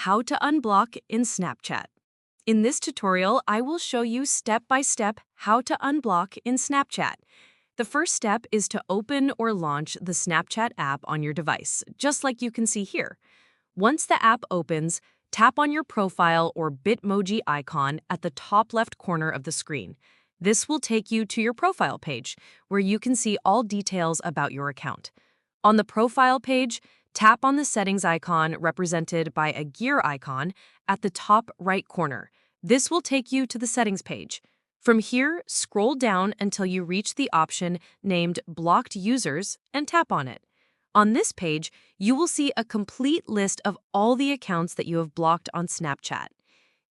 How to Unblock in Snapchat. In this tutorial, I will show you step-by-step how to unblock in Snapchat. The first step is to open or launch the Snapchat app on your device, just like you can see here. Once the app opens, tap on your profile or Bitmoji icon at the top left corner of the screen. This will take you to your profile page, where you can see all details about your account. On the profile page, tap on the settings icon represented by a gear icon at the top right corner. This will take you to the settings page. From here, scroll down until you reach the option named Blocked Users and tap on it. On this page, you will see a complete list of all the accounts that you have blocked on Snapchat.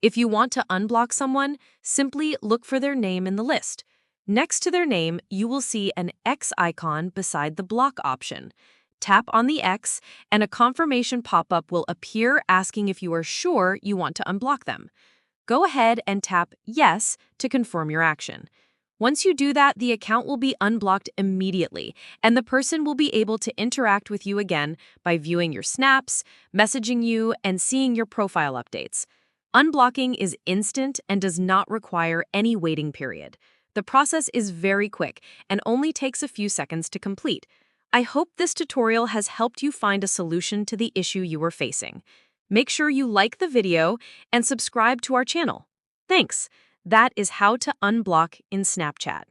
If you want to unblock someone, simply look for their name in the list. Next to their name, you will see an X icon beside the block option. Tap on the X, and a confirmation pop-up will appear asking if you are sure you want to unblock them. Go ahead and tap Yes to confirm your action. Once you do that, the account will be unblocked immediately, and the person will be able to interact with you again by viewing your snaps, messaging you, and seeing your profile updates. Unblocking is instant and does not require any waiting period. The process is very quick and only takes a few seconds to complete. I hope this tutorial has helped you find a solution to the issue you were facing. Make sure you like the video and subscribe to our channel. Thanks. That is how to unblock in Snapchat.